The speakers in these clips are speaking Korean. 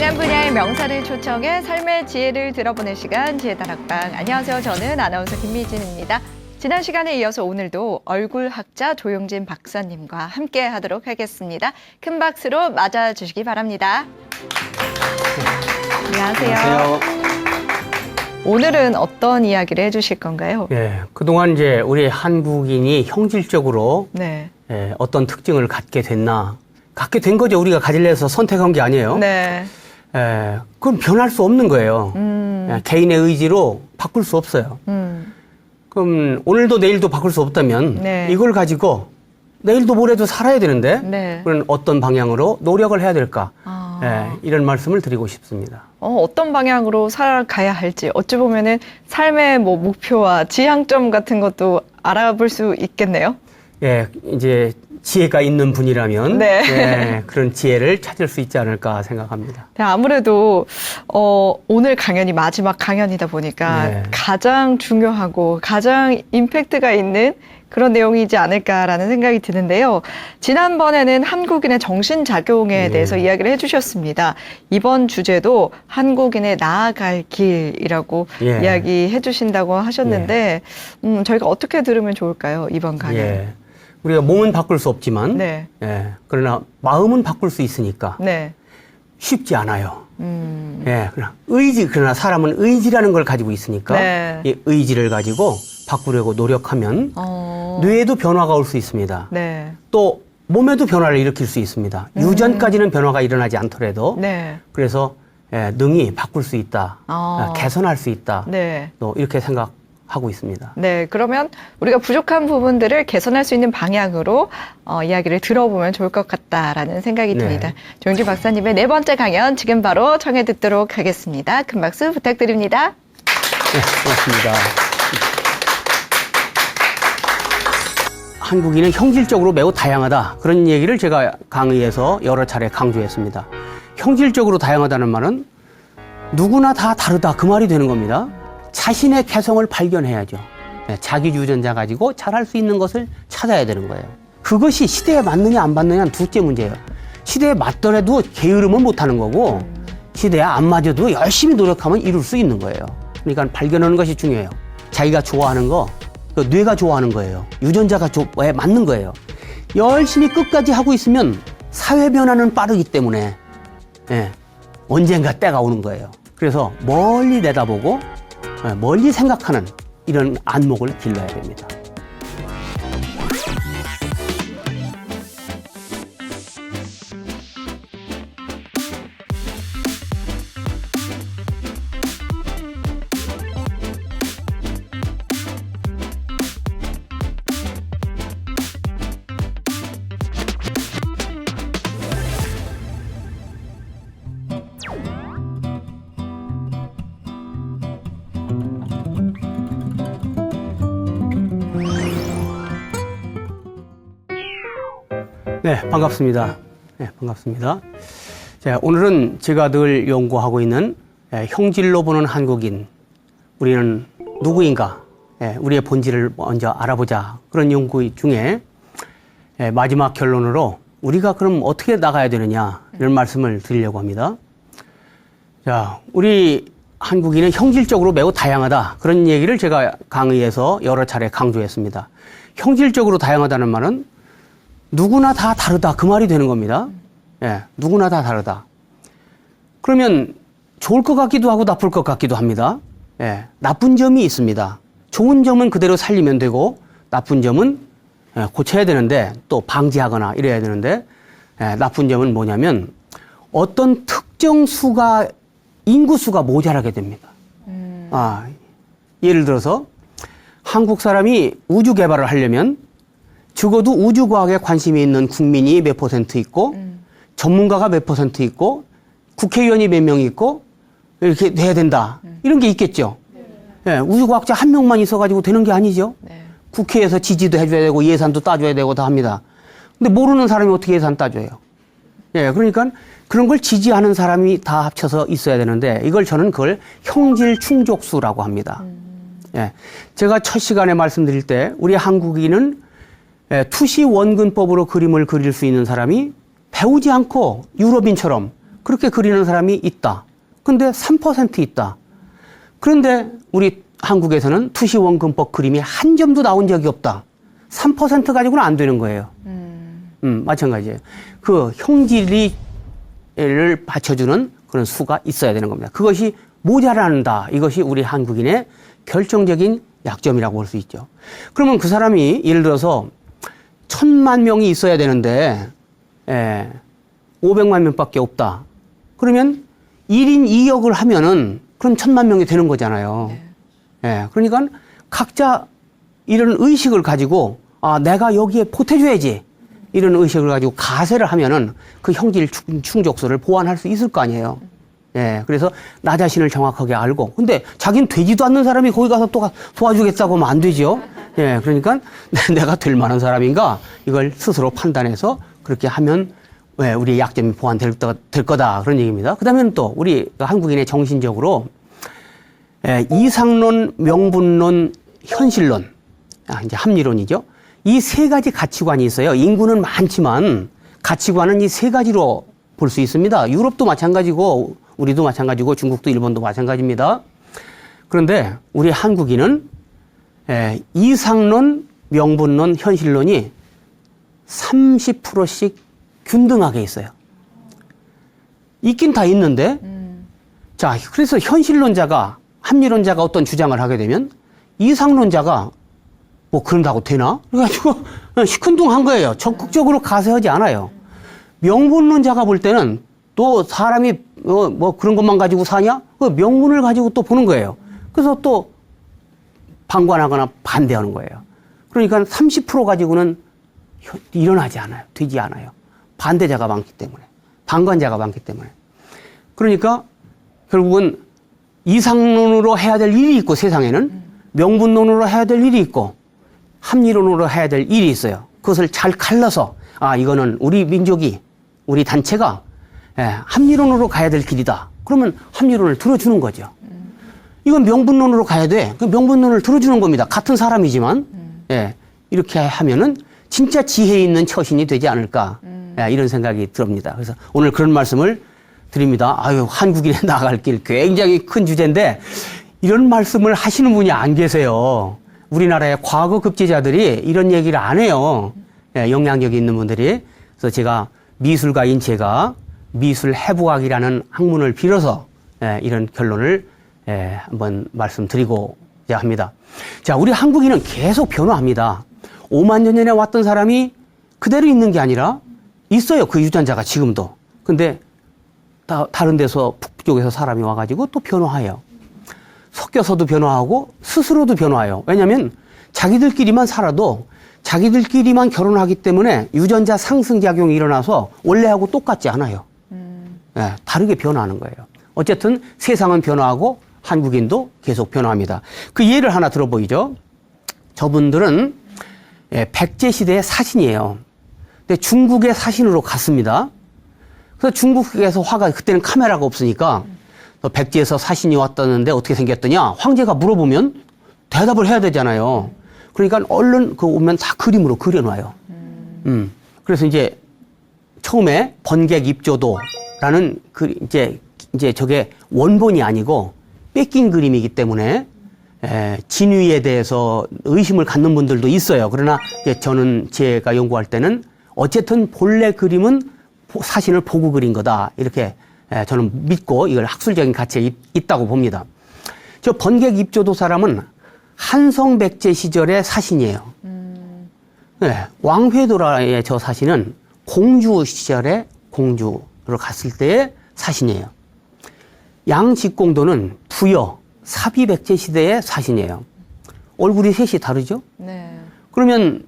다양한 분야의 명사를 초청해 삶의 지혜를 들어보는 시간 지혜다락방. 안녕하세요. 저는 아나운서 김미진입니다. 지난 시간에 이어서 오늘도 얼굴학자 조용진 박사님과 함께 하도록 하겠습니다. 큰 박수로 맞아주시기 바랍니다. 안녕하세요. 안녕하세요. 오늘은 어떤 이야기를 해주실 건가요? 예, 그동안 이제 우리 한국인이 형질적으로 네. 어떤 특징을 갖게 됐나? 갖게 된 거죠. 우리가 가지려 해서 선택한 게 아니에요. 네. 그건 변할 수 없는 거예요. 개인의 의지로 바꿀 수 없어요. 그럼 오늘도 내일도 바꿀 수 없다면 네. 이걸 가지고 내일도 모레도 살아야 되는데 네. 그런 어떤 방향으로 노력을 해야 될까? 아. 이런 말씀을 드리고 싶습니다. 어떤 방향으로 살아가야 할지 어찌 보면은 삶의 뭐 목표와 지향점 같은 것도 알아볼 수 있겠네요. 예, 이제 지혜가 있는 분이라면 네. 예, 그런 지혜를 찾을 수 있지 않을까 생각합니다. 네, 아무래도 오늘 강연이 마지막 강연이다 보니까 네. 가장 중요하고 가장 임팩트가 있는 그런 내용이지 않을까라는 생각이 드는데요. 지난번에는 한국인의 정신작용에 대해서 이야기를 해주셨습니다. 이번 주제도 한국인의 나아갈 길이라고 이야기해 주신다고 하셨는데 저희가 어떻게 들으면 좋을까요? 이번 강연. 예. 우리가 몸은 바꿀 수 없지만 네. 그러나 마음은 바꿀 수 있으니까 네. 쉽지 않아요. 그러나 사람은 의지라는 걸 가지고 있으니까 네. 이 의지를 가지고 바꾸려고 노력하면 뇌에도 변화가 올 수 있습니다. 네. 또 몸에도 변화를 일으킬 수 있습니다. 유전까지는 변화가 일어나지 않더라도 네. 그래서 능히 바꿀 수 있다, 개선할 수 있다. 네. 또 이렇게 생각하고 있습니다. 네, 그러면 우리가 부족한 부분들을 개선할 수 있는 방향으로 이야기를 들어보면 좋을 것 같다라는 생각이 듭니다. 조용진 박사님의 네 번째 강연 지금 바로 청해 듣도록 하겠습니다. 큰 박수 부탁드립니다. 네, 고맙습니다. 한국인은 형질적으로 매우 다양하다. 그런 얘기를 제가 강의에서 여러 차례 강조했습니다. 형질적으로 다양하다는 말은 누구나 다 다르다. 그 말이 되는 겁니다. 자신의 개성을 발견해야죠. 자기 유전자 가지고 잘할 수 있는 것을 찾아야 되는 거예요. 그것이 시대에 맞느냐 안 맞느냐는 둘째 문제예요. 시대에 맞더라도 게으르면 못하는 거고 시대에 안 맞아도 열심히 노력하면 이룰 수 있는 거예요. 그러니까 발견하는 것이 중요해요. 자기가 좋아하는 거, 뇌가 좋아하는 거예요. 유전자가 맞는 거예요. 열심히 끝까지 하고 있으면 사회 변화는 빠르기 때문에 언젠가 때가 오는 거예요. 그래서 멀리 내다보고 멀리 생각하는 이런 안목을 길러야 됩니다. 네, 반갑습니다. 네, 반갑습니다. 자, 오늘은 제가 늘 연구하고 있는 형질로 보는 한국인, 우리는 누구인가, 우리의 본질을 먼저 알아보자. 그런 연구 중에 마지막 결론으로 우리가 그럼 어떻게 나가야 되느냐 이런 말씀을 드리려고 합니다. 자, 우리 한국인은 형질적으로 매우 다양하다. 그런 얘기를 제가 강의에서 여러 차례 강조했습니다. 형질적으로 다양하다는 말은 누구나 다 다르다. 그 말이 되는 겁니다. 누구나 다 다르다. 그러면 좋을 것 같기도 하고 나쁠 것 같기도 합니다. 나쁜 점이 있습니다. 좋은 점은 그대로 살리면 되고 나쁜 점은 고쳐야 되는데 또 방지하거나 이래야 되는데 나쁜 점은 뭐냐면 어떤 특정 수가 인구수가 모자라게 됩니다. 예를 들어서 한국 사람이 우주 개발을 하려면 적어도 우주과학에 관심이 있는 국민이 몇 퍼센트 있고 전문가가 몇 퍼센트 있고 국회의원이 몇 명 있고 이렇게 돼야 된다. 이런 게 있겠죠. 우주과학자 한 명만 있어가지고 되는 게 아니죠. 국회에서 지지도 해줘야 되고 예산도 따줘야 되고 다 합니다. 근데 모르는 사람이 어떻게 예산 따줘요? 그러니까 그런 걸 지지하는 사람이 다 합쳐서 있어야 되는데 이걸 저는 그걸 형질 충족수라고 합니다. 제가 첫 시간에 말씀드릴 때 우리 한국인은 투시 원근법으로 그림을 그릴 수 있는 사람이 배우지 않고 유럽인처럼 그렇게 그리는 사람이 있다. 근데 3% 있다. 그런데 우리 한국에서는 투시원금법 그림이 한 점도 나온 적이 없다. 3% 가지고는 안 되는 거예요. 마찬가지예요. 그 형질을 받쳐주는 그런 수가 있어야 되는 겁니다. 그것이 모자란다. 이것이 우리 한국인의 결정적인 약점이라고 볼 수 있죠. 그러면 그 사람이 예를 들어서 1000만 명이 있어야 되는데 500만 명밖에 없다. 그러면 1인 2역을 하면은 그럼 1000만 명이 되는 거잖아요. 그러니까 각자 이런 의식을 가지고 내가 여기에 보태줘야지. 이런 의식을 가지고 가세를 하면은 그 형질 충족소를 보완할 수 있을 거 아니에요. 그래서 나 자신을 정확하게 알고. 근데 자기는 되지도 않는 사람이 거기 가서 또 도와주겠다고 하면 안 되죠. 그러니까 내가 될 만한 사람인가 이걸 스스로 판단해서 그렇게 하면 우리의 약점이 보완될 거다. 그런 얘기입니다. 그 다음에는 또 우리 한국인의 정신적으로 이상론, 명분론, 현실론, 이제 합리론이죠. 이 세 가지 가치관이 있어요. 인구는 많지만 가치관은 이 세 가지로 볼 수 있습니다. 유럽도 마찬가지고 우리도 마찬가지고 중국도 일본도 마찬가지입니다. 그런데 우리 한국인은 이상론, 명분론, 현실론이 30%씩 균등하게 있어요. 있긴 다 있는데 자, 그래서 현실론자가 합리론자가 어떤 주장을 하게 되면 이상론자가 뭐 그런다고 되나? 그래가지고 시큰둥한 거예요. 적극적으로 가세하지 않아요. 명분론자가 볼 때는 또 사람이 뭐 그런 것만 가지고 사냐? 그 명분을 가지고 또 보는 거예요. 그래서 또 방관하거나 반대하는 거예요. 그러니까 30% 가지고는 일어나지 않아요. 되지 않아요. 반대자가 많기 때문에. 방관자가 많기 때문에. 그러니까 결국은 이상론으로 해야 될 일이 있고 세상에는 명분론으로 해야 될 일이 있고 합리론으로 해야 될 일이 있어요. 그것을 잘 갈라서 이거는 우리 민족이 우리 단체가 합리론으로 가야 될 길이다. 그러면 합리론을 들어주는 거죠. 이건 명분론으로 가야 돼. 그 명분론을 들어주는 겁니다. 같은 사람이지만 이렇게 하면은 진짜 지혜 있는 처신이 되지 않을까 이런 생각이 듭니다. 그래서 오늘 그런 말씀을 드립니다. 한국인에 나갈 길 굉장히 큰 주제인데 이런 말씀을 하시는 분이 안 계세요. 우리나라의 과거 급제자들이 이런 얘기를 안 해요. 영향력이 있는 분들이. 그래서 제가 미술가인 제가 미술해부학이라는 학문을 빌어서 이런 결론을 한번 말씀드리고자 합니다. 자, 우리 한국인은 계속 변화합니다. 5만 년 전에 왔던 사람이 그대로 있는 게 아니라 있어요. 그 유전자가 지금도. 근데 다른 데서 북쪽에서 사람이 와가지고 또 변화해요. 섞여서도 변화하고 스스로도 변화해요. 왜냐하면 자기들끼리만 살아도 자기들끼리만 결혼하기 때문에 유전자 상승작용이 일어나서 원래하고 똑같지 않아요. 다르게 변화하는 거예요. 어쨌든 세상은 변화하고 한국인도 계속 변화합니다. 그 예를 하나 들어보이죠. 저분들은 백제 시대의 사신이에요. 근데 중국의 사신으로 갔습니다. 그래서 중국에서 화가 그때는 카메라가 없으니까 백제에서 사신이 왔다는데 어떻게 생겼더냐? 황제가 물어보면 대답을 해야 되잖아요. 그러니까 얼른 오면 다 그림으로 그려놔요. 그래서 이제 처음에 번객입조도라는 이제 저게 원본이 아니고 뺏긴 그림이기 때문에 진위에 대해서 의심을 갖는 분들도 있어요. 그러나 저는 제가 연구할 때는 어쨌든 본래 그림은 사신을 보고 그린 거다. 이렇게 저는 믿고 이걸 학술적인 가치가 있다고 봅니다. 저 번객입조도 사람은 한성백제 시절의 사신이에요. 왕회도라의 저 사신은 공주 시절에 공주로 갔을 때의 사신이에요. 양직공도는 부여, 사비백제 시대의 사신이에요. 얼굴이 셋이 다르죠? 네. 그러면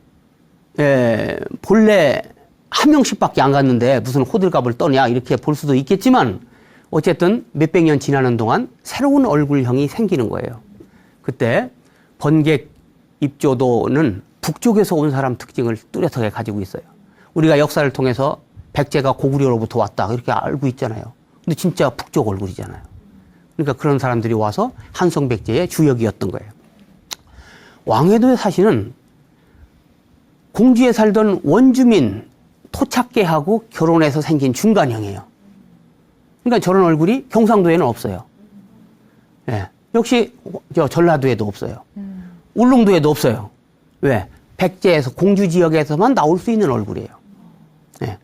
본래 한 명씩밖에 안 갔는데 무슨 호들갑을 떠냐 이렇게 볼 수도 있겠지만 어쨌든 몇백 년 지나는 동안 새로운 얼굴형이 생기는 거예요. 그때 번객입조도는 북쪽에서 온 사람 특징을 뚜렷하게 가지고 있어요. 우리가 역사를 통해서 백제가 고구려로부터 왔다 이렇게 알고 있잖아요. 근데 진짜 북쪽 얼굴이잖아요. 그러니까 그런 사람들이 와서 한성백제의 주역이었던 거예요. 왕회도의 사신은 공주에 살던 원주민 토착계하고 결혼해서 생긴 중간형이에요. 그러니까 저런 얼굴이 경상도에는 없어요. 예. 역시 저 전라도에도 없어요. 울릉도에도 없어요. 왜? 백제에서 공주 지역에서만 나올 수 있는 얼굴이에요. 예.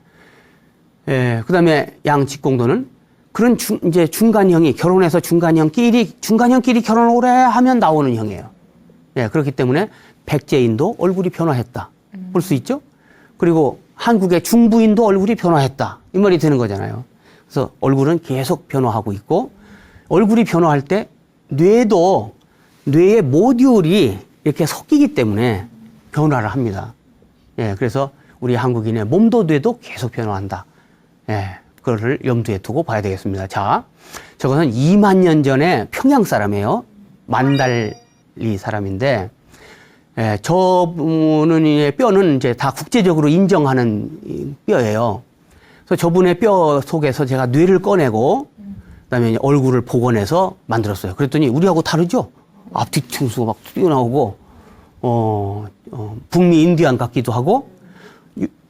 예. 그다음에 양직공도는 그런 이제 중간형이 결혼해서 중간형끼리 결혼을 오래 하면 나오는 형이에요. 예. 그렇기 때문에 백제인도 얼굴이 변화했다. 볼 수 있죠? 그리고 한국의 중부인도 얼굴이 변화했다. 이 말이 되는 거잖아요. 그래서 얼굴은 계속 변화하고 있고 얼굴이 변화할 때 뇌의 모듈이 이렇게 섞이기 때문에 변화를 합니다. 예, 그래서 우리 한국인의 몸도 뇌도 계속 변화한다. 예, 그거를 염두에 두고 봐야 되겠습니다. 자, 저것은 2만 년 전에 평양 사람이에요. 만달리 사람인데, 예, 저분의 뼈는 이제 다 국제적으로 인정하는 뼈예요. 그래서 저분의 뼈 속에서 제가 뇌를 꺼내고, 그다음에 얼굴을 복원해서 만들었어요. 그랬더니 우리하고 다르죠? 앞뒤 층수가 막 튀어나오고, 북미 인디안 같기도 하고,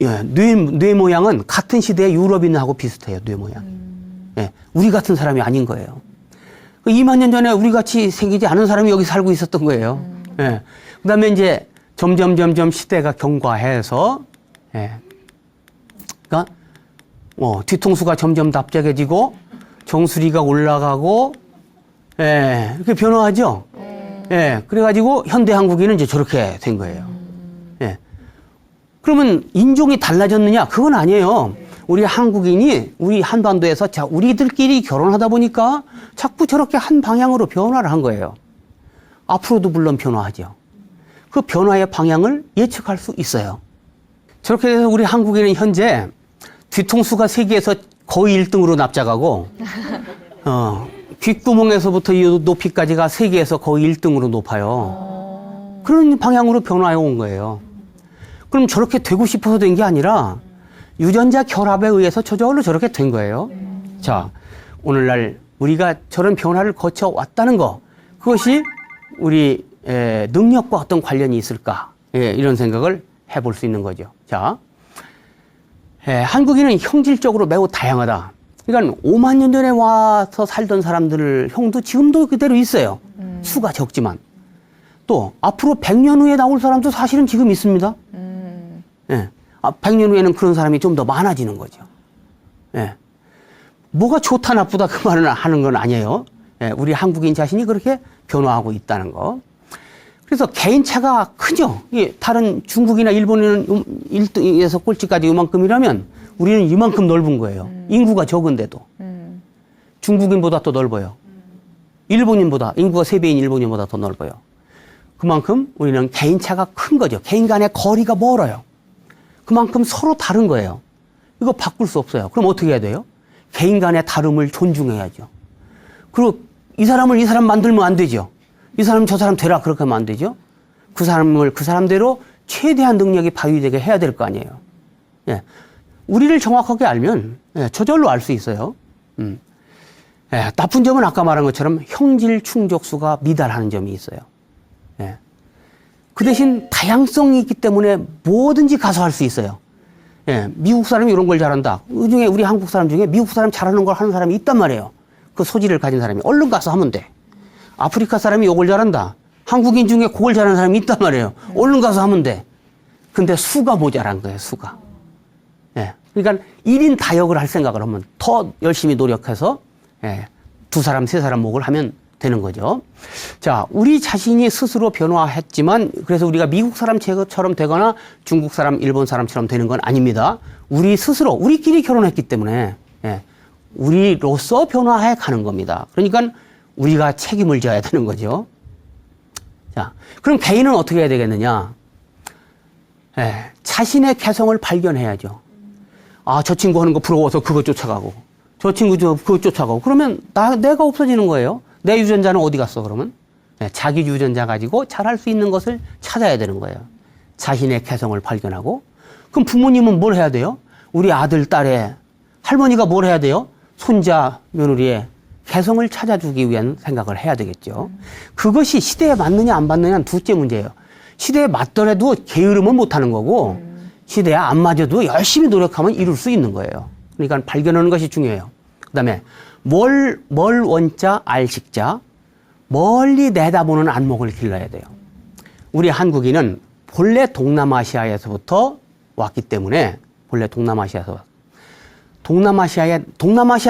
예, 뇌 모양은 같은 시대의 유럽인하고 비슷해요, 뇌 모양. 예, 우리 같은 사람이 아닌 거예요. 2만 년 전에 우리 같이 생기지 않은 사람이 여기 살고 있었던 거예요. 예. 그 다음에 이제 점점 시대가 경과해서, 예. 그러니까, 뒤통수가 점점 납작해지고, 정수리가 올라가고, 예, 이렇게 변화하죠? 예, 그래가지고 현대 한국인은 이제 저렇게 된 거예요. 예. 그러면 인종이 달라졌느냐? 그건 아니에요. 우리 한국인이 우리 한반도에서 우리들끼리 결혼하다 보니까 자꾸 저렇게 한 방향으로 변화를 한 거예요. 앞으로도 물론 변화하죠. 그 변화의 방향을 예측할 수 있어요. 저렇게 해서 우리 한국인은 현재 뒤통수가 세계에서 거의 1등으로 납작하고, 귓구멍에서부터 이 높이까지가 세계에서 거의 1등으로 높아요. 그런 방향으로 변화해 온 거예요. 그럼 저렇게 되고 싶어서 된 게 아니라 유전자 결합에 의해서 저절로 저렇게 된 거예요. 자, 오늘날 우리가 저런 변화를 거쳐왔다는 거, 그것이 우리 능력과 어떤 관련이 있을까? 예, 이런 생각을 해볼 수 있는 거죠. 자, 한국인은 형질적으로 매우 다양하다. 그러니까 5만 년 전에 와서 살던 사람들 형도 지금도 그대로 있어요. 수가 적지만. 또 앞으로 100년 후에 나올 사람도 사실은 지금 있습니다. 예. 100년 후에는 그런 사람이 좀 더 많아지는 거죠. 예. 뭐가 좋다 나쁘다 그 말은 하는 건 아니에요. 예. 우리 한국인 자신이 그렇게 변화하고 있다는 거. 그래서 개인차가 크죠. 다른 중국이나 일본에는 1등에서 꼴찌까지 이만큼이라면 우리는 이만큼 넓은 거예요. 인구가 적은데도. 중국인보다 더 넓어요. 일본인보다, 인구가 3배인 일본인보다 더 넓어요. 그만큼 우리는 개인차가 큰 거죠. 개인 간의 거리가 멀어요. 그만큼 서로 다른 거예요. 이거 바꿀 수 없어요. 그럼 어떻게 해야 돼요? 개인 간의 다름을 존중해야죠. 그리고 이 사람을 이 사람 만들면 안 되죠. 이 사람 저 사람 되라 그렇게 하면 안 되죠. 그 사람을 그 사람대로 최대한 능력이 발휘되게 해야 될 거 아니에요. 예. 우리를 정확하게 알면 저절로 알 수 있어요. 예. 나쁜 점은 아까 말한 것처럼 형질 충족수가 미달하는 점이 있어요. 예. 그 대신 다양성이 있기 때문에 뭐든지 가서 할 수 있어요. 예. 미국 사람이 이런 걸 잘한다. 그 중에 우리 한국 사람 중에 미국 사람 잘하는 걸 하는 사람이 있단 말이에요. 그 소질을 가진 사람이 얼른 가서 하면 돼. 아프리카 사람이 요걸 잘한다. 한국인 중에 그걸 잘하는 사람이 있단 말이에요. 얼른 가서 하면 돼. 근데 수가 모자란 거예요, 수가. 예. 그러니까 1인 다역을 할 생각을 하면 더 열심히 노력해서, 예. 2사람, 3사람 목을 하면 되는 거죠. 자, 우리 자신이 스스로 변화했지만, 그래서 우리가 미국 사람처럼 되거나 중국 사람, 일본 사람처럼 되는 건 아닙니다. 우리 스스로, 우리끼리 결혼했기 때문에, 예. 우리로서 변화해 가는 겁니다. 그러니까 우리가 책임을 져야 되는 거죠. 자, 그럼 개인은 어떻게 해야 되겠느냐? 예, 자신의 개성을 발견해야죠. 아, 저 친구 하는 거 부러워서 그거 쫓아가고, 저 친구 그거 쫓아가고, 그러면 내가 없어지는 거예요. 내 유전자는 어디 갔어, 그러면? 예, 자기 유전자 가지고 잘할 수 있는 것을 찾아야 되는 거예요. 자신의 개성을 발견하고. 그럼 부모님은 뭘 해야 돼요? 우리 아들, 딸의 할머니가 뭘 해야 돼요? 손자, 며느리의 개성을 찾아주기 위한 생각을 해야 되겠죠. 그것이 시대에 맞느냐 안 맞느냐는 둘째 문제예요. 시대에 맞더라도 게으르면 못하는 거고 시대에 안 맞아도 열심히 노력하면 이룰 수 있는 거예요. 그러니까 발견하는 것이 중요해요. 그다음에 멀 원자 알식자, 멀리 내다보는 안목을 길러야 돼요. 우리 한국인은 본래 동남아시아에서부터 왔기 때문에 본래 동남아시아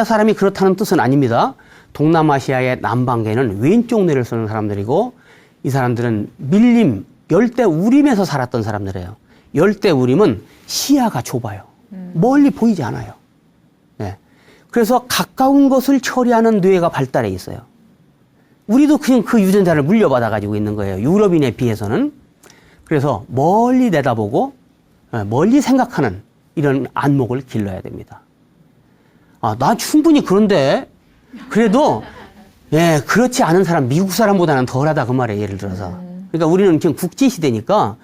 사람이 그렇다는 뜻은 아닙니다. 동남아시아의 남방계는 왼쪽 뇌를 쓰는 사람들이고 이 사람들은 밀림, 열대우림에서 살았던 사람들이에요. 열대우림은 시야가 좁아요. 멀리 보이지 않아요. 네. 그래서 가까운 것을 처리하는 뇌가 발달해 있어요. 우리도 그냥 그 유전자를 물려받아 가지고 있는 거예요. 유럽인에 비해서는. 그래서 멀리 내다보고 멀리 생각하는 이런 안목을 길러야 됩니다. 아, 나 충분히 그런데 그래도 예, 그렇지 않은 사람, 미국 사람보다는 덜하다 그 말이에요. 예를 들어서. 그러니까 우리는 지금 국제시대니까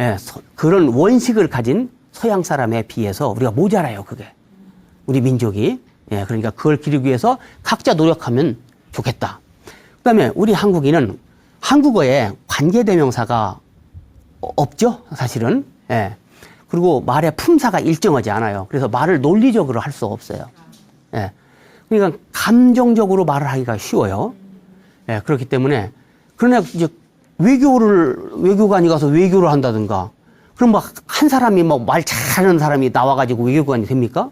예, 그런 원식을 가진 서양 사람에 비해서 우리가 모자라요. 그게. 우리 민족이. 예, 그러니까 그걸 기르기 위해서 각자 노력하면 좋겠다. 그다음에 우리 한국인은 한국어에 관계대명사가 없죠. 사실은. 예. 그리고 말의 품사가 일정하지 않아요. 그래서 말을 논리적으로 할 수가 없어요. 예. 그러니까 감정적으로 말을 하기가 쉬워요. 예. 그렇기 때문에 그러나 이제 외교관이 가서 외교를 한다든가 그럼 막 한 사람이 뭐 말 잘하는 사람이 나와가지고 외교관이 됩니까?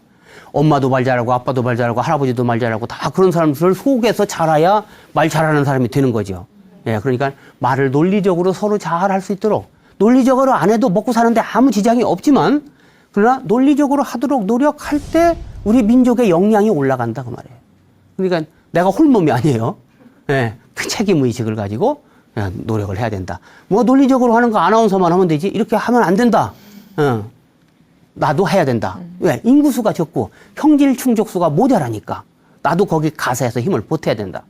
엄마도 말 잘하고 아빠도 말 잘하고 할아버지도 말 잘하고 다 그런 사람들을 속에서 자라야 말 잘하는 사람이 되는 거죠. 예. 그러니까 말을 논리적으로 서로 잘 할 수 있도록 논리적으로 안 해도 먹고 사는데 아무 지장이 없지만 그러나 논리적으로 하도록 노력할 때 우리 민족의 역량이 올라간다 그 말이에요. 그러니까 내가 홀몸이 아니에요. 예, 그 책임의식을 가지고 노력을 해야 된다. 뭐 논리적으로 하는 거 아나운서만 하면 되지 이렇게 하면 안 된다. 나도 해야 된다. 왜? 인구수가 적고 형질 충족수가 모자라니까 나도 거기 가서 힘을 보태야 된다.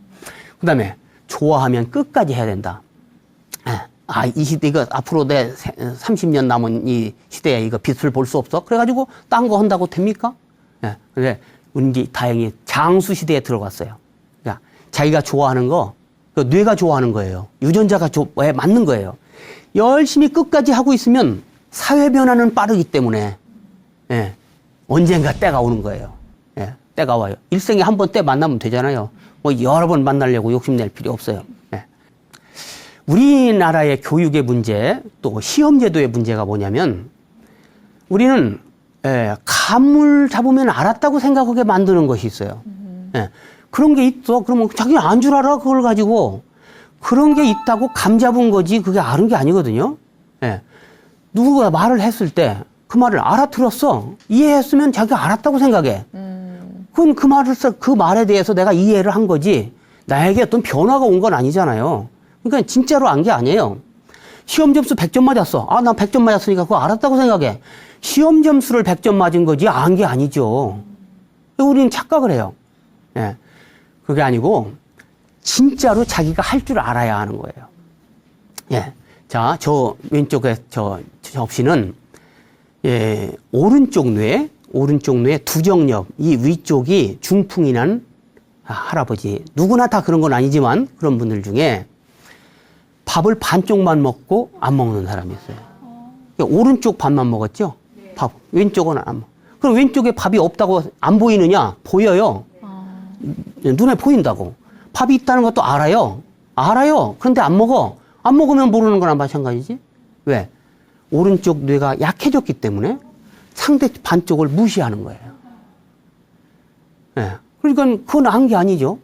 그 다음에 좋아하면 끝까지 해야 된다. 아, 이 시대, 이거 앞으로 내 30년 남은 이 시대에 이거 빛을 볼 수 없어? 그래가지고 딴 거 한다고 됩니까? 예. 근데 우리 다행히 장수 시대에 들어갔어요. 그러니까 자기가 좋아하는 거, 그 뇌가 좋아하는 거예요. 유전자가 맞는 거예요. 열심히 끝까지 하고 있으면 사회 변화는 빠르기 때문에, 예. 언젠가 때가 오는 거예요. 예. 때가 와요. 일생에 한 번 때 만나면 되잖아요. 뭐 여러 번 만나려고 욕심낼 필요 없어요. 우리나라의 교육의 문제, 또 시험제도의 문제가 뭐냐면, 우리는, 감을 잡으면 알았다고 생각하게 만드는 것이 있어요. 그런 게 있어. 그러면 자기는 안 줄 알아, 그걸 가지고. 그런 게 있다고 감 잡은 거지, 그게 아는 게 아니거든요. 누구가 말을 했을 때, 그 말을 알아들었어. 이해했으면 자기가 알았다고 생각해. 그건 그 말에 대해서 내가 이해를 한 거지, 나에게 어떤 변화가 온 건 아니잖아요. 그러니까 진짜로 안 게 아니에요. 시험 점수 100점 맞았어. 아, 나 100점 맞았으니까 그거 알았다고 생각해. 시험 점수를 100점 맞은 거지 안 게 아니죠. 우리는 착각을 해요. 예. 그게 아니고 진짜로 자기가 할 줄 알아야 하는 거예요. 예. 자, 저 왼쪽에 저 접시는 오른쪽 뇌 두정엽 이 위쪽이 중풍이 난 할아버지. 누구나 다 그런 건 아니지만 그런 분들 중에 밥을 반쪽만 먹고 안 먹는 사람이 있어요. 그러니까 오른쪽 밥만 먹었죠? 밥. 왼쪽은 안 먹어. 그럼 왼쪽에 밥이 없다고 안 보이느냐? 보여요. 눈에 보인다고. 밥이 있다는 것도 알아요. 알아요. 그런데 안 먹어. 안 먹으면 모르는 거나 마찬가지지. 왜? 오른쪽 뇌가 약해졌기 때문에 상대 반쪽을 무시하는 거예요. 네. 그러니까 그건 안 게 아니죠.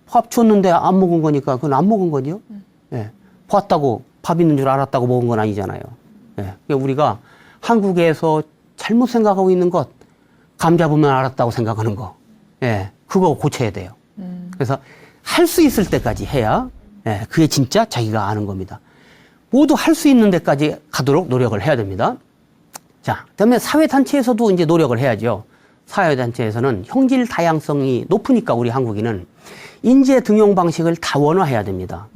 밥 줬는데 안 먹은 거니까 그건 안 먹은 거죠. 네. 봤다고 밥 있는 줄 알았다고 먹은 건 아니잖아요. 네. 그러니까 우리가 한국에서 잘못 생각하고 있는 것, 감 잡으면 알았다고 생각하는 거, 그거 고쳐야 돼요. 그래서 할 수 있을 때까지 해야 그게 진짜 자기가 아는 겁니다. 모두 할 수 있는 데까지 가도록 노력을 해야 됩니다. 자, 그다음에 사회단체에서도 이제 노력을 해야죠. 사회단체에서는 형질 다양성이 높으니까 우리 한국인은 인재 등용 방식을 다원화해야 됩니다.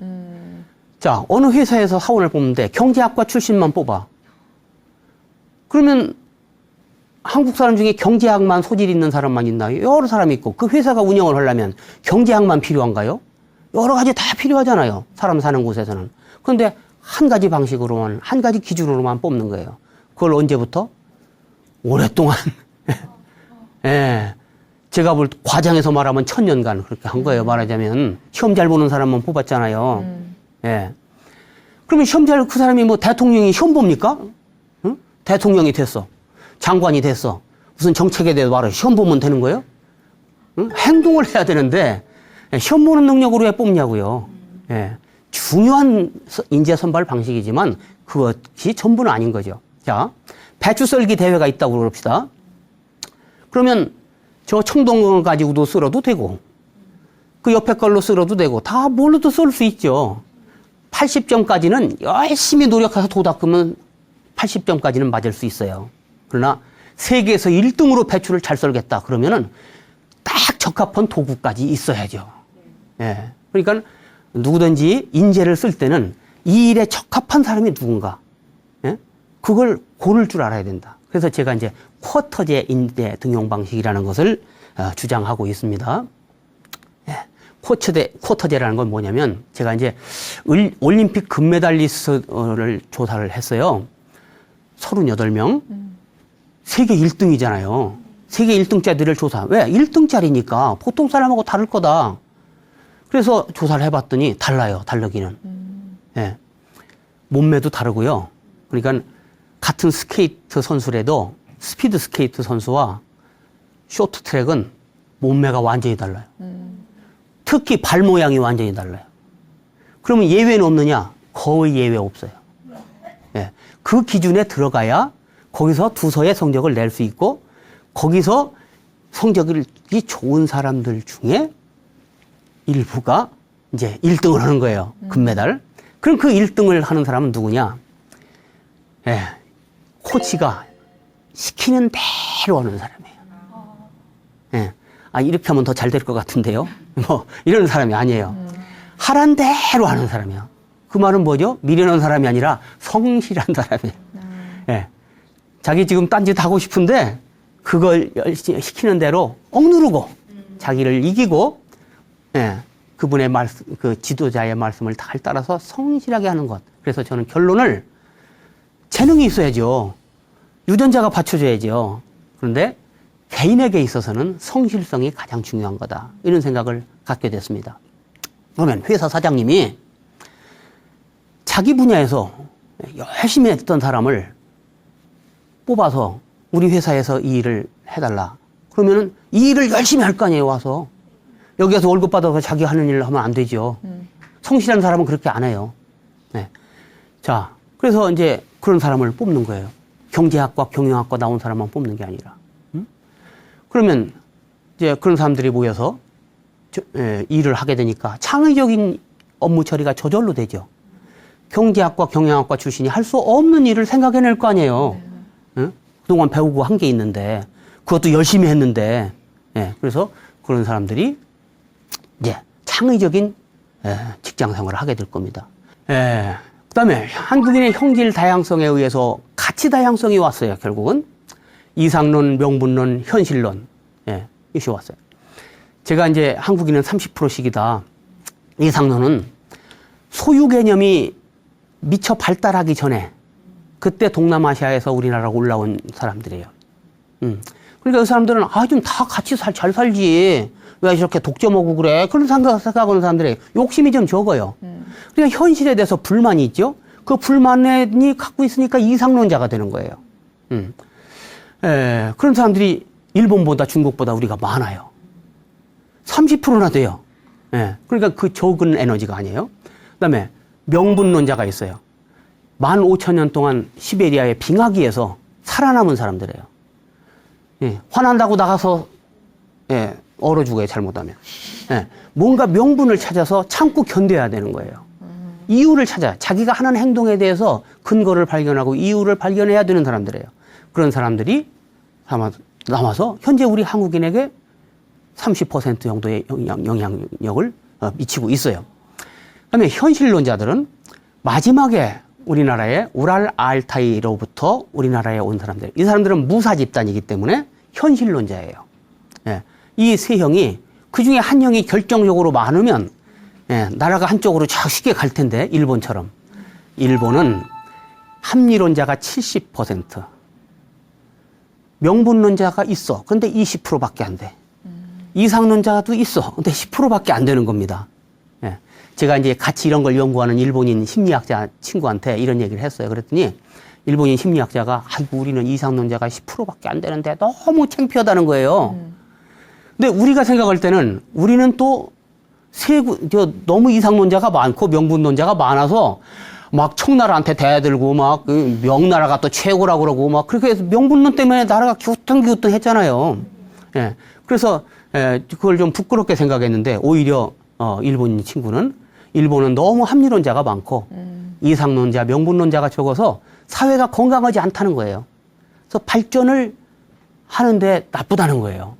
자, 어느 회사에서 사원을 뽑는데 경제학과 출신만 뽑아. 그러면 한국 사람 중에 경제학만 소질 있는 사람만 있나요? 여러 사람이 있고 그 회사가 운영을 하려면 경제학만 필요한가요? 여러 가지 다 필요하잖아요. 사람 사는 곳에서는. 그런데 한 가지 방식으로만, 한 가지 기준으로만 뽑는 거예요. 그걸 언제부터? 오랫동안. 제가 볼 과장해서 말하면 1000년간 그렇게 한 거예요. 말하자면 시험 잘 보는 사람만 뽑았잖아요. 예. 그러면 그 사람이 뭐 대통령이 시험 봅니까? 응? 대통령이 됐어. 장관이 됐어. 무슨 정책에 대해서 말해. 시험 보면 되는 거예요? 응? 행동을 해야 되는데 시험 보는 능력으로 왜 뽑냐고요. 예. 중요한 인재 선발 방식이지만 그것이 전부는 아닌 거죠. 자, 배추 썰기 대회가 있다고 그럽시다. 그러면 저 청동을 가지고도 썰어도 되고 그 옆에 걸로 썰어도 되고 다 뭘로도 썰 수 있죠. 80점까지는 열심히 노력해서 도 닦으면 80점까지는 맞을 수 있어요. 그러나 세계에서 1등으로 배추를 잘 썰겠다 그러면은 딱 적합한 도구까지 있어야죠. 예. 그러니까 누구든지 인재를 쓸 때는 이 일에 적합한 사람이 누군가, 예? 그걸 고를 줄 알아야 된다. 그래서 제가 이제 쿼터제 인재 등용 방식이라는 것을 주장하고 있습니다. 예. 쿼터제라는 건 뭐냐면 제가 이제 올림픽 금메달리스트를 조사를 했어요. 38명. 세계 1등이잖아요. 세계 1등짜리를 조사. 왜? 1등짜리니까 보통 사람하고 다를 거다. 그래서 조사를 해봤더니 달라요. 다르기는. 예. 몸매도 다르고요. 그러니까 같은 스케이트 선수라도 스피드 스케이트 선수와 쇼트트랙은 몸매가 완전히 달라요. 특히 발 모양이 완전히 달라요. 그러면 예외는 없느냐? 거의 예외 없어요. 예. 그 기준에 들어가야 거기서 두서의 성적을 낼 수 있고 거기서 성적이 좋은 사람들 중에 일부가 이제 1등을 하는 거예요. 금메달. 그럼 그 1등을 하는 사람은 누구냐? 예. 코치가 시키는 대로 하는 사람이에요. 예. 아, 이렇게 하면 더 잘 될 것 같은데요? 뭐, 이런 사람이 아니에요. 하란 대로 하는 사람이에요. 그 말은 뭐죠? 미련한 사람이 아니라 성실한 사람이에요. 예. 자기 지금 딴짓 하고 싶은데, 그걸 열심히 시키는 대로 억누르고, 자기를 이기고, 예. 그분의 말씀, 그 지도자의 말씀을 잘 따라서 성실하게 하는 것. 그래서 저는 결론을 재능이 있어야죠. 유전자가 받쳐줘야죠. 그런데 개인에게 있어서는 성실성이 가장 중요한 거다. 이런 생각을 갖게 됐습니다. 그러면 회사 사장님이 자기 분야에서 열심히 했던 사람을 뽑아서 우리 회사에서 이 일을 해달라. 그러면은 이 일을 열심히 할 거 아니에요, 와서. 여기에서 월급 받아서 자기 하는 일을 하면 안 되죠. 성실한 사람은 그렇게 안 해요. 네. 자, 그래서 이제 그런 사람을 뽑는 거예요. 경제학과, 경영학과 나온 사람만 뽑는 게 아니라. 그러면 이제 그런 사람들이 모여서 일을 하게 되니까 창의적인 업무 처리가 저절로 되죠. 경제학과, 경영학과 출신이 할 수 없는 일을 생각해낼 거 아니에요. 그동안 배우고 한 게 있는데, 그것도 열심히 했는데, 예, 그래서 그런 사람들이 이제 창의적인 직장 생활을 하게 될 겁니다. 예, 그 다음에 한국인의 형질 다양성에 의해서 가치 다양성이 왔어요, 결국은. 이상론, 명분론, 현실론. 예, 이것이 왔어요. 제가 이제 한국인은 30%씩이다. 이상론은 소유 개념이 미처 발달하기 전에 그때 동남아시아에서 우리나라로 올라온 사람들이에요. 그러니까 그 사람들은 좀 다 같이 잘 살지. 왜 이렇게 독점하고 그래? 그런 생각하는 사람들이 욕심이 좀 적어요. 그러니까 현실에 대해서 불만이 있죠. 그 불만이 갖고 있으니까 이상론자가 되는 거예요. 그런 사람들이 일본보다 중국보다 우리가 많아요. 30%나 돼요. 예, 그러니까 그 적은 에너지가 아니에요. 그 다음에 명분론자가 있어요. 15,000년 동안 시베리아의 빙하기에서 살아남은 사람들이에요. 예, 화난다고 나가서 얼어 죽어요, 잘못하면. 예, 뭔가 명분을 찾아서 참고 견뎌야 되는 거예요. 이유를 찾아요. 자기가 하는 행동에 대해서 근거를 발견하고 이유를 발견해야 되는 사람들이에요. 그런 사람들이 남아서 현재 우리 한국인에게 30% 정도의 영향력을 미치고 있어요. 그다음에 현실론자들은 마지막에 우리나라의 우랄 알타이로부터 우리나라에 온 사람들. 이 사람들은 무사 집단이기 때문에 현실론자예요. 예, 이 세 형이 그 중에 한 형이 결정적으로 많으면 나라가 한쪽으로 쫙 쉽게 갈 텐데 일본처럼. 일본은 합리론자가 70%. 명분론자가 있어. 근데 20%밖에 안 돼. 이상론자도 있어. 근데 10%밖에 안 되는 겁니다. 예. 제가 이제 같이 이런 걸 연구하는 일본인 심리학자 친구한테 이런 얘기를 했어요. 그랬더니 일본인 심리학자가 아이고 우리는 이상론자가 10%밖에 안 되는데 너무 창피하다는 거예요. 근데 우리가 생각할 때는 우리는 또 너무 이상론자가 많고 명분론자가 많아서 막 청나라한테 대들고 막 명나라가 또 최고라고 그러고 막 그렇게 해서 명분론 때문에 나라가 기우뚱기우뚱했잖아요. 예. 그래서 그걸 좀 부끄럽게 생각했는데 오히려 일본인 친구는 일본은 너무 합리론자가 많고 이상론자, 명분론자가 적어서 사회가 건강하지 않다는 거예요. 그래서 발전을 하는데 나쁘다는 거예요.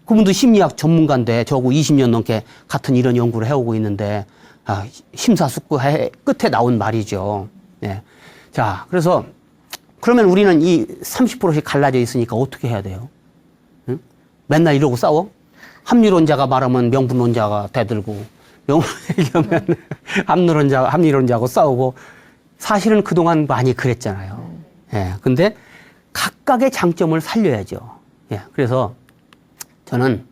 그분도 심리학 전문가인데 저하고 20년 넘게 같은 이런 연구를 해오고 있는데 심사숙고해 끝에 나온 말이죠. 네. 자, 그래서 그러면 우리는 이 30%씩 갈라져 있으니까 어떻게 해야 돼요? 응? 맨날 이러고 싸워? 합리론자가 말하면 명분론자가 대들고 얘기하면 합리론자하고 싸우고 사실은 그동안 많이 그랬잖아요. 예. 근데 각각의 장점을 살려야죠. 예. 그래서 저는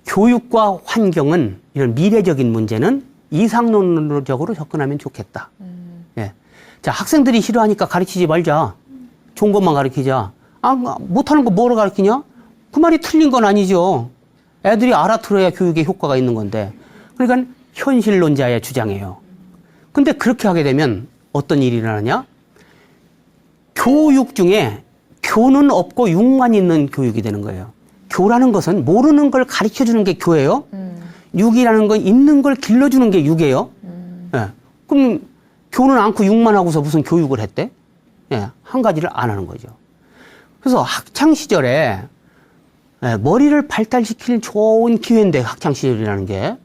교육과 환경은 이런 미래적인 문제는 이상론적으로 접근하면 좋겠다. 예. 자, 학생들이 싫어하니까 가르치지 말자. 좋은 것만 가르치자. 못하는 거 뭐로 가르치냐? 그 말이 틀린 건 아니죠. 애들이 알아들어야 교육에 효과가 있는 건데. 그러니까 현실론자의 주장이에요. 근데 그렇게 하게 되면 어떤 일이 일어나냐? 교육 중에 교는 없고 육만 있는 교육이 되는 거예요. 교라는 것은 모르는 걸 가르쳐 주는 게 교예요. 육이라는 건 있는 걸 길러주는 게 육이에요. 예. 그럼 교는 않고 육만 하고서 무슨 교육을 했대? 예. 한 가지를 안 하는 거죠. 그래서 학창 시절에 머리를 발달시키는 좋은 기회인데 학창 시절이라는 게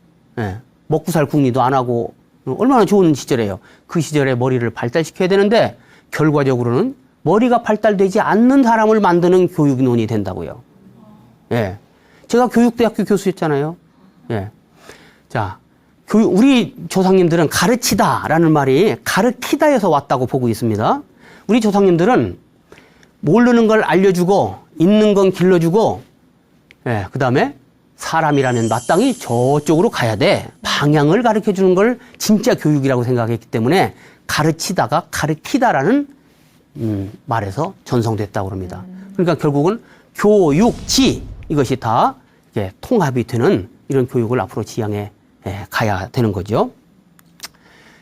먹고 살 궁리도 안 하고 얼마나 좋은 시절이에요. 그 시절에 머리를 발달시켜야 되는데 결과적으로는 머리가 발달되지 않는 사람을 만드는 교육론이 된다고요. 예. 제가 교육대학교 교수였잖아요. 예. 자, 우리 조상님들은 가르치다라는 말이 가르키다에서 왔다고 보고 있습니다. 우리 조상님들은 모르는 걸 알려주고 있는 건 길러주고 예, 그 다음에 사람이라면 마땅히 저쪽으로 가야 돼. 방향을 가르쳐 주는 걸 진짜 교육이라고 생각했기 때문에 가르치다가 가르키다라는 말에서 전성됐다고 합니다. 그러니까 결국은 교육지 이것이 다 이제 통합이 되는 이런 교육을 앞으로 지향해 가야 되는 거죠.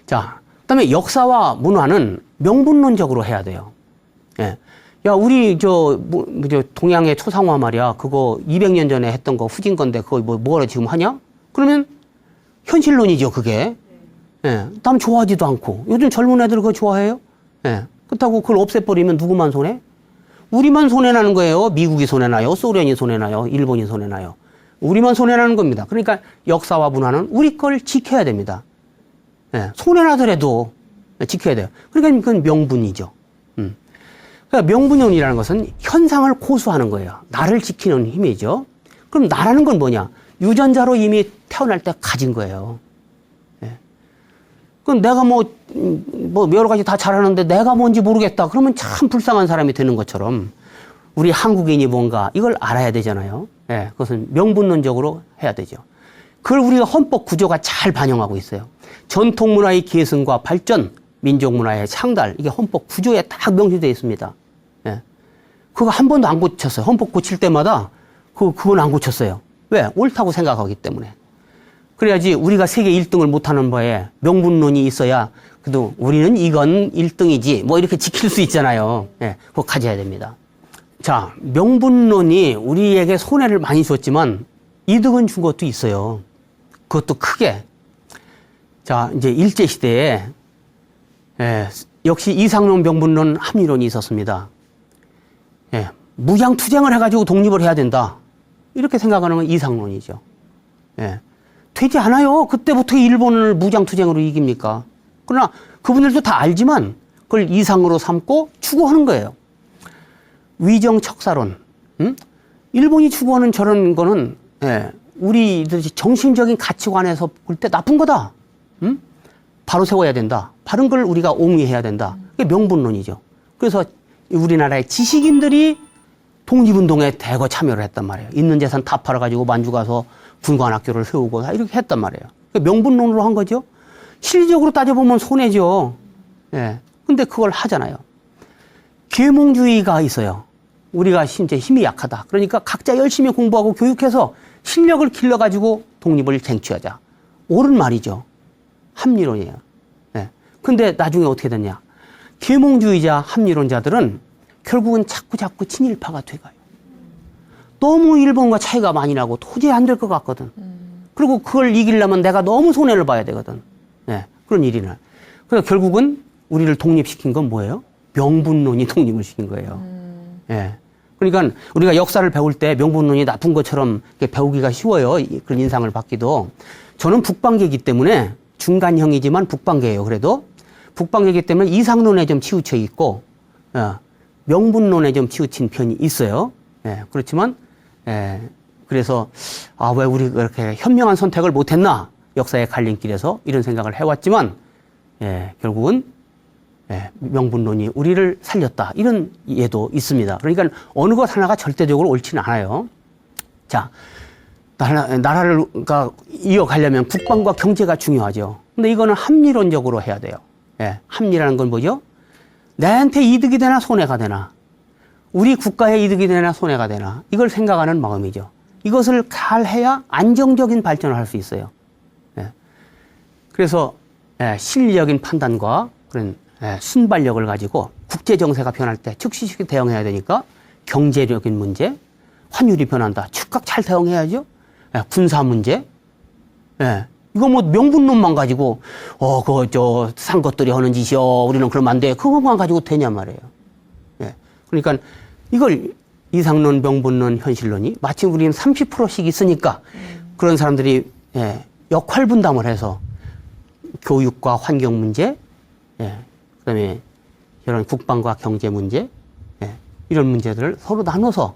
자, 그다음에 역사와 문화는 명분론적으로 해야 돼요. 예. 야, 우리 저 동양의 초상화 말이야. 그거 200년 전에 했던 거 후진 건데 그거 뭐라 지금 하냐? 그러면 현실론이죠, 그게. 예. 남 좋아하지도 않고. 요즘 젊은 애들 그거 좋아해요? 예. 그렇다고 그걸 없애버리면 누구만 손해? 우리만 손해나는 거예요. 미국이 손해나요. 소련이 손해나요. 일본이 손해나요. 우리만 손해나는 겁니다. 그러니까 역사와 문화는 우리 걸 지켜야 됩니다. 예. 손해나더라도 지켜야 돼요. 그러니까 그건 명분이죠. 그러니까 명분론이라는 것은 현상을 고수하는 거예요. 나를 지키는 힘이죠. 그럼 나라는 건 뭐냐? 유전자로 이미 태어날 때 가진 거예요. 예. 그럼 내가 뭐 여러 가지 다 잘하는데 내가 뭔지 모르겠다. 그러면 참 불쌍한 사람이 되는 것처럼 우리 한국인이 뭔가 이걸 알아야 되잖아요. 예. 그것은 명분론적으로 해야 되죠. 그걸 우리가 헌법 구조가 잘 반영하고 있어요. 전통 문화의 계승과 발전, 민족 문화의 창달, 이게 헌법 구조에 딱 명시되어 있습니다. 예. 그거 한 번도 안 고쳤어요. 헌법 고칠 때마다 그건 안 고쳤어요. 왜? 옳다고 생각하기 때문에. 그래야지 우리가 세계 1등을 못하는 바에 명분론이 있어야 그래도 우리는 이건 1등이지 뭐 이렇게 지킬 수 있잖아요. 예. 그거 가져야 됩니다. 자, 명분론이 우리에게 손해를 많이 줬지만 이득은 준 것도 있어요. 그것도 크게. 자, 이제 일제시대에 역시 이상론 명분론 합리론이 있었습니다. 예, 무장투쟁을 해가지고 독립을 해야 된다. 이렇게 생각하는 건 이상론이죠. 예, 되지 않아요. 그때부터 일본을 무장투쟁으로 이깁니까? 그러나 그분들도 다 알지만 그걸 이상으로 삼고 추구하는 거예요. 위정척사론. 일본이 추구하는 저런 거는 우리 정신적인 가치관에서 볼 때 나쁜 거다. 바로 세워야 된다. 바른 걸 우리가 옹위해야 된다. 그게 명분론이죠. 그래서 우리나라의 지식인들이 독립운동에 대거 참여를 했단 말이에요. 있는 재산 다 팔아가지고 만주 가서 군관학교를 세우고 다 이렇게 했단 말이에요. 명분론으로 한 거죠. 실질적으로 따져보면 손해죠. 예. 근데 그걸 하잖아요. 계몽주의가 있어요. 우리가 진짜 힘이 약하다. 그러니까 각자 열심히 공부하고 교육해서 실력을 길러가지고 독립을 쟁취하자. 옳은 말이죠. 합리론이에요. 예. 근데 나중에 어떻게 됐냐. 계몽주의자 합리론자들은 결국은 자꾸 친일파가 돼가요. 너무 일본과 차이가 많이 나고 도저히 안 될 것 같거든. 그리고 그걸 이기려면 내가 너무 손해를 봐야 되거든. 예. 그런 일이나. 그래서 결국은 우리를 독립시킨 건 뭐예요? 명분론이 독립을 시킨 거예요. 예. 그러니까 우리가 역사를 배울 때 명분론이 나쁜 것처럼 배우기가 쉬워요. 그런 인상을 받기도. 저는 북방계이기 때문에 중간형이지만 북방계예요. 그래도 북방계이기 때문에 이상론에 좀 치우쳐 있고 명분론에 좀 치우친 편이 있어요. 예. 그렇지만 그래서 왜 우리 그렇게 현명한 선택을 못했나 역사의 갈림길에서 이런 생각을 해왔지만 결국은 명분론이 우리를 살렸다. 이런 예도 있습니다. 그러니까 어느 것 하나가 절대적으로 옳지는 않아요. 자, 나라를 이어가려면 국방과 경제가 중요하죠. 근데 이거는 합리론적으로 해야 돼요. 합리라는 건 뭐죠? 나한테 이득이 되나 손해가 되나? 우리 국가에 이득이 되나 손해가 되나? 이걸 생각하는 마음이죠. 이것을 잘 해야 안정적인 발전을 할 수 있어요. 그래서 실리적인 판단과 그런 순발력을 가지고 국제 정세가 변할 때 즉시 대응해야 되니까 경제적인 문제, 환율이 변한다. 즉각 잘 대응해야죠. 군사 문제, 이거 뭐 명분론만 가지고 산 것들이 하는 짓이요. 우리는 그러면 안 돼. 그것만 가지고 되냔 말이에요. 그러니까 이걸 이상론, 명분론, 현실론이 마치 우리는 30%씩 있으니까 그런 사람들이 역할 분담을 해서 교육과 환경 문제, 그다음에 이런 국방과 경제 문제, 이런 문제들을 서로 나눠서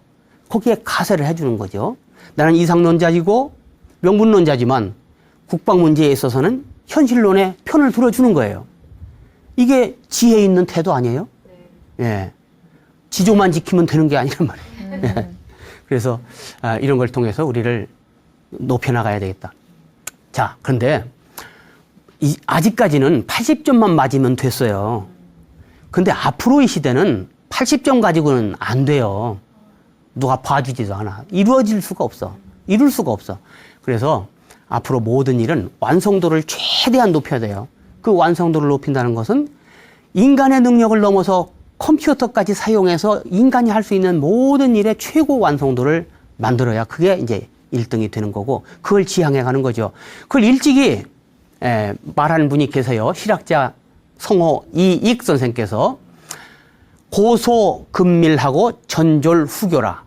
거기에 가세를 해주는 거죠. 나는 이상론자이고 명분론자지만 국방 문제에 있어서는 현실론의 편을 들어주는 거예요. 이게 지혜 있는 태도 아니에요? 지조만 지키면 되는 게 아니란 말이에요. 그래서 이런 걸 통해서 우리를 높여나가야 되겠다. 자, 그런데 아직까지는 80점만 맞으면 됐어요. 근데 앞으로의 시대는 80점 가지고는 안 돼요. 누가 봐주지도 않아. 이루어질 수가 없어. 이룰 수가 없어. 그래서 앞으로 모든 일은 완성도를 최대한 높여야 돼요. 그 완성도를 높인다는 것은 인간의 능력을 넘어서 컴퓨터까지 사용해서 인간이 할 수 있는 모든 일의 최고 완성도를 만들어야 그게 이제 1등이 되는 거고 그걸 지향해 가는 거죠. 그걸 일찍이 말하는 분이 계세요. 실학자 성호 이익 선생께서 고소근밀하고 전졸후교라.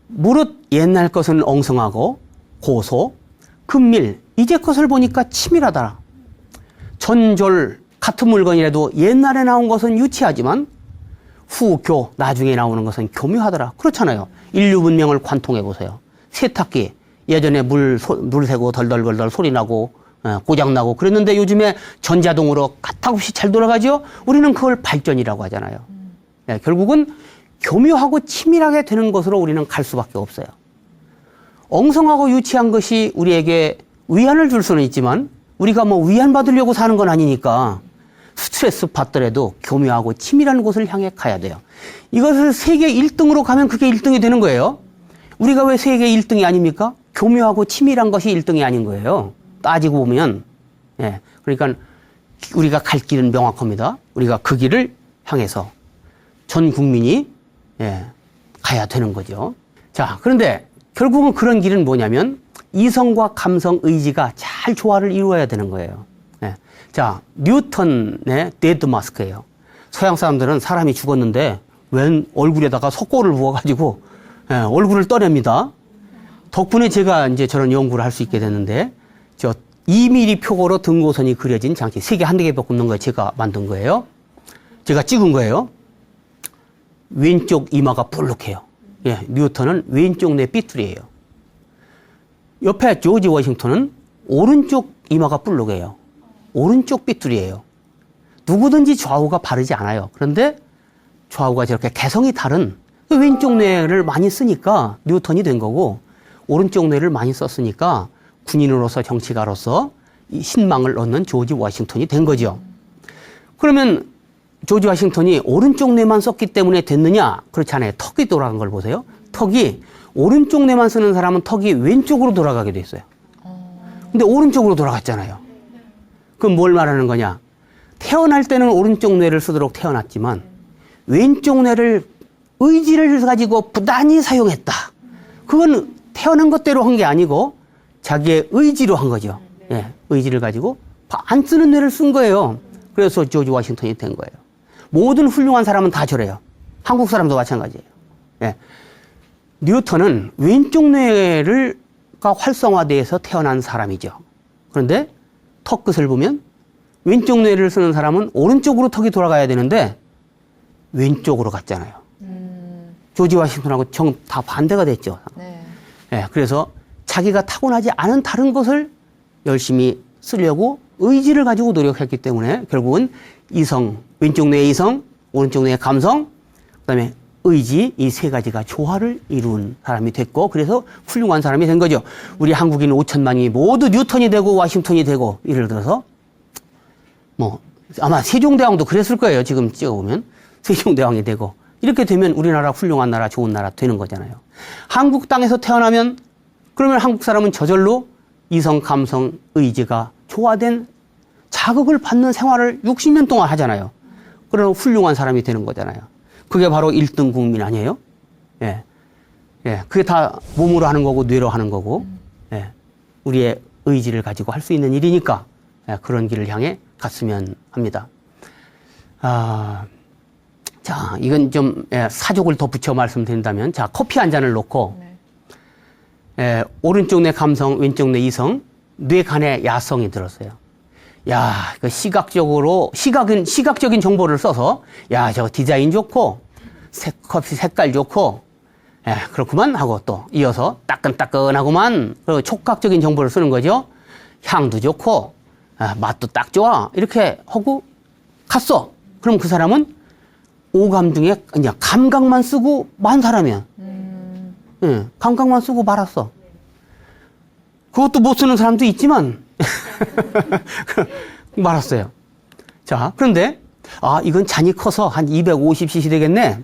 무릇 옛날 것은 엉성하고 고소, 근밀, 이제 것을 보니까 치밀하더라. 전졸, 같은 물건이라도 옛날에 나온 것은 유치하지만 후교, 나중에 나오는 것은 교묘하더라. 그렇잖아요. 인류 문명을 관통해 보세요. 세탁기, 예전에 물 새고 덜덜덜덜 소리 나고 고장 나고 그랬는데 요즘에 전자동으로 까딱없이 잘 돌아가죠. 우리는 그걸 발전이라고 하잖아요. 결국은 교묘하고 치밀하게 되는 것으로 우리는 갈 수밖에 없어요. 엉성하고 유치한 것이 우리에게 위안을 줄 수는 있지만 우리가 뭐 위안 받으려고 사는 건 아니니까 스트레스 받더라도 교묘하고 치밀한 곳을 향해 가야 돼요. 이것을 세계 1등으로 가면 그게 1등이 되는 거예요. 우리가 왜 세계 1등이 아닙니까? 교묘하고 치밀한 것이 1등이 아닌 거예요. 따지고 보면. 그러니까 우리가 갈 길은 명확합니다. 우리가 그 길을 향해서 전 국민이 가야 되는 거죠. 자, 그런데 결국은 그런 길은 뭐냐면 이성과 감성, 의지가 잘 조화를 이루어야 되는 거예요. 자, 뉴턴의 데드 마스크예요. 서양 사람들은 사람이 죽었는데 웬 얼굴에다가 석고를 부어가지고 얼굴을 떠냅니다. 덕분에 제가 이제 저런 연구를 할 수 있게 됐는데 저 2mm 표고로 등고선이 그려진 장치 세계 한두 개밖에 없는 거 제가 만든 거예요. 제가 찍은 거예요. 왼쪽 이마가 볼록해요. 뉴턴은 왼쪽 내 삐뚤이에요. 옆에 조지 워싱턴은 오른쪽 이마가 볼록해요. 오른쪽 삐뚤이에요. 누구든지 좌우가 바르지 않아요. 그런데 좌우가 저렇게 개성이 다른 왼쪽 뇌를 많이 쓰니까 뉴턴이 된 거고, 오른쪽 뇌를 많이 썼으니까 군인으로서 정치가로서 이 신망을 얻는 조지 워싱턴이 된 거죠. 그러면 조지 워싱턴이 오른쪽 뇌만 썼기 때문에 됐느냐? 그렇지 않아요. 턱이 돌아간 걸 보세요. 턱이 오른쪽 뇌만 쓰는 사람은 턱이 왼쪽으로 돌아가게 돼 있어요. 근데 오른쪽으로 돌아갔잖아요. 그럼 뭘 말하는 거냐? 태어날 때는 오른쪽 뇌를 쓰도록 태어났지만 왼쪽 뇌를 의지를 가지고 부단히 사용했다. 그건 태어난 것대로 한 게 아니고 자기의 의지로 한 거죠. 예, 의지를 가지고 안 쓰는 뇌를 쓴 거예요. 그래서 조지 워싱턴이 된 거예요. 모든 훌륭한 사람은 다 저래요. 한국 사람도 마찬가지예요. 예. 뉴턴은 왼쪽 뇌가 활성화돼서 태어난 사람이죠. 그런데 턱 끝을 보면 왼쪽 뇌를 쓰는 사람은 오른쪽으로 턱이 돌아가야 되는데 왼쪽으로 갔잖아요. 조지 워싱턴하고 다 반대가 됐죠. 네. 예, 그래서 자기가 타고나지 않은 다른 것을 열심히 쓰려고 의지를 가지고 노력했기 때문에 결국은 이성, 왼쪽 뇌의 이성, 오른쪽 뇌의 감성, 그다음에 의지, 이 세 가지가 조화를 이룬 사람이 됐고, 그래서 훌륭한 사람이 된 거죠. 우리 한국인 5천만이 모두 뉴턴이 되고 워싱턴이 되고, 예를 들어서 뭐 아마 세종대왕도 그랬을 거예요. 지금 찍어보면 세종대왕이 되고, 이렇게 되면 우리나라 훌륭한 나라, 좋은 나라 되는 거잖아요. 한국 땅에서 태어나면 그러면 한국 사람은 저절로 이성, 감성, 의지가 조화된 자극을 받는 생활을 60년 동안 하잖아요. 그러면 훌륭한 사람이 되는 거잖아요. 그게 바로 1등 국민 아니에요? 예. 예. 그게 다 몸으로 하는 거고, 뇌로 하는 거고, 예. 우리의 의지를 가지고 할 수 있는 일이니까, 예. 그런 길을 향해 갔으면 합니다. 자, 이건 좀, 예. 사족을 덧붙여 말씀드린다면, 자, 커피 한 잔을 놓고, 예. 오른쪽 뇌 감성, 왼쪽 뇌 이성, 뇌 간에 야성이 들었어요. 야, 그 시각적인 정보를 써서, 야, 저거 디자인 좋고, 커피 색깔 좋고, 예, 그렇구만 하고 또 이어서 따끈따끈하고만, 그리고 촉각적인 정보를 쓰는 거죠. 향도 좋고, 맛도 딱 좋아. 이렇게 하고 갔어. 그럼 그 사람은 오감 중에 그냥 감각만 쓰고 만 사람이야. 예, 감각만 쓰고 말았어. 그것도 못 쓰는 사람도 있지만, 말았어요. 자, 그런데, 이건 잔이 커서 한 250cc 되겠네.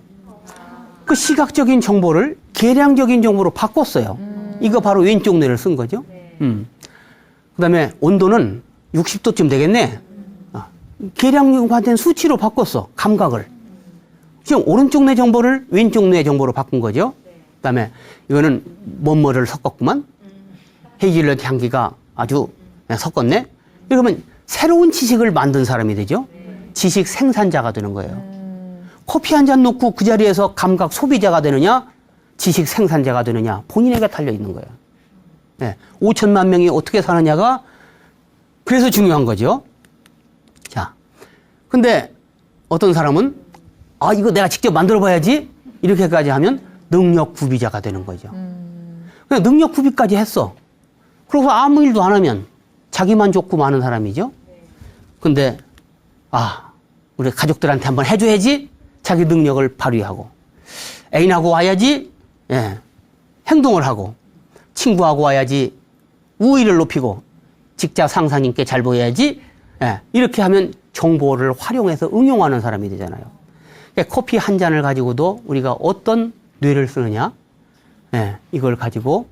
그 시각적인 정보를 계량적인 정보로 바꿨어요. 이거 바로 왼쪽 뇌를 쓴 거죠. 그 다음에 온도는 60도쯤 되겠네. 계량화된 수치로 바꿨어. 감각을. 지금 오른쪽 뇌 정보를 왼쪽 뇌 정보로 바꾼 거죠. 그 다음에 이거는 뭐뭐를 섞었구만. 헤이즐넛 향기가 아주 섞었네. 그러면 새로운 지식을 만든 사람이 되죠. 지식 생산자가 되는 거예요. 커피 한 잔 놓고 그 자리에서 감각 소비자가 되느냐, 지식 생산자가 되느냐, 본인에게 달려 있는 거예요. 네. 5천만 명이 어떻게 사느냐가 그래서 중요한 거죠. 자, 근데 어떤 사람은 이거 내가 직접 만들어 봐야지 이렇게까지 하면 능력 구비자가 되는 거죠. 그냥 능력 구비까지 했어. 그러고 아무 일도 안 하면 자기만 좋고 많은 사람이죠. 근데 우리 가족들한테 한번 해줘야지 자기 능력을 발휘하고, 애인하고 와야지 행동을 하고, 친구하고 와야지 우위를 높이고, 직장 상사님께 잘 보여야지, 이렇게 하면 정보를 활용해서 응용하는 사람이 되잖아요. 그러니까 커피 한 잔을 가지고도 우리가 어떤 뇌를 쓰느냐, 이걸 가지고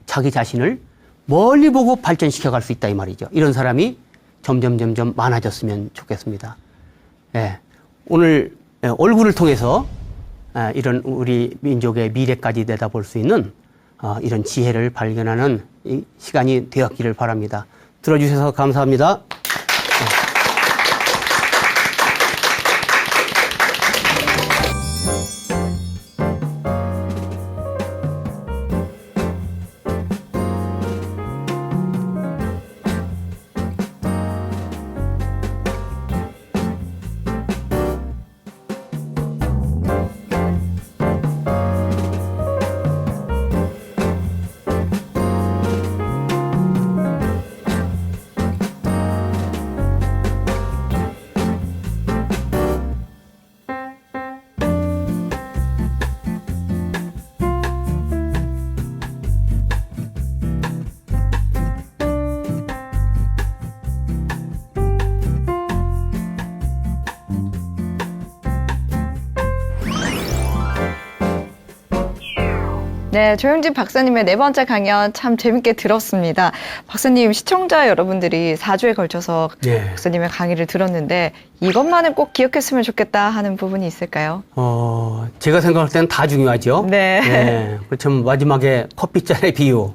자기 자신을 멀리 보고 발전시켜 갈 수 있다 이 말이죠. 이런 사람이 점점 많아졌으면 좋겠습니다. 오늘 얼굴을 통해서 이런 우리 민족의 미래까지 내다볼 수 있는 이런 지혜를 발견하는 이 시간이 되었기를 바랍니다. 들어주셔서 감사합니다. 네, 조영진 박사님의 네 번째 강연 참 재밌게 들었습니다. 박사님, 시청자 여러분들이 4주에 걸쳐서 네. 박사님의 강의를 들었는데 이것만은 꼭 기억했으면 좋겠다 하는 부분이 있을까요? 제가 생각할 때는 다 중요하죠. 네. 그렇지만 마지막에 커피잔의 비유.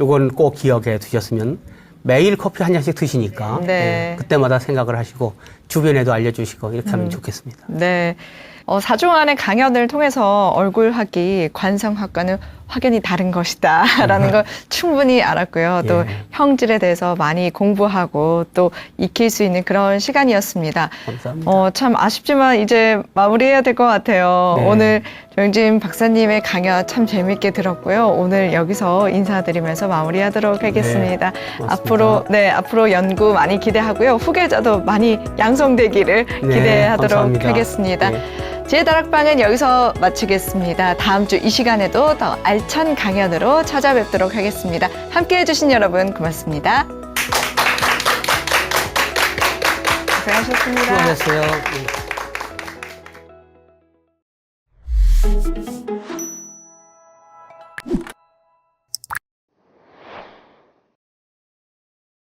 요건 꼭 기억해 두셨으면 매일 커피 한 잔씩 드시니까 네. 그때마다 생각을 하시고 주변에도 알려주시고 이렇게 하면 좋겠습니다. 네. 4주간의 강연을 통해서 얼굴학이 관성학과는 확연히 다른 것이다 라는 걸 충분히 알았고요. 또 형질에 대해서 많이 공부하고 또 익힐 수 있는 그런 시간이었습니다. 감사합니다. 참 아쉽지만 이제 마무리해야 될 것 같아요. 네. 오늘 조영진 박사님의 강연 참 재밌게 들었고요. 오늘 여기서 인사드리면서 마무리하도록 하겠습니다. 고맙습니다. 앞으로 연구 많이 기대하고요. 후계자도 많이 양성되기를 기대하도록 감사합니다. 하겠습니다. 네. 제 다락방은 여기서 마치겠습니다. 다음 주 이 시간에도 더 알찬 강연으로 찾아뵙도록 하겠습니다. 함께해 주신 여러분 고맙습니다. 고생하셨습니다. 수고하셨어요.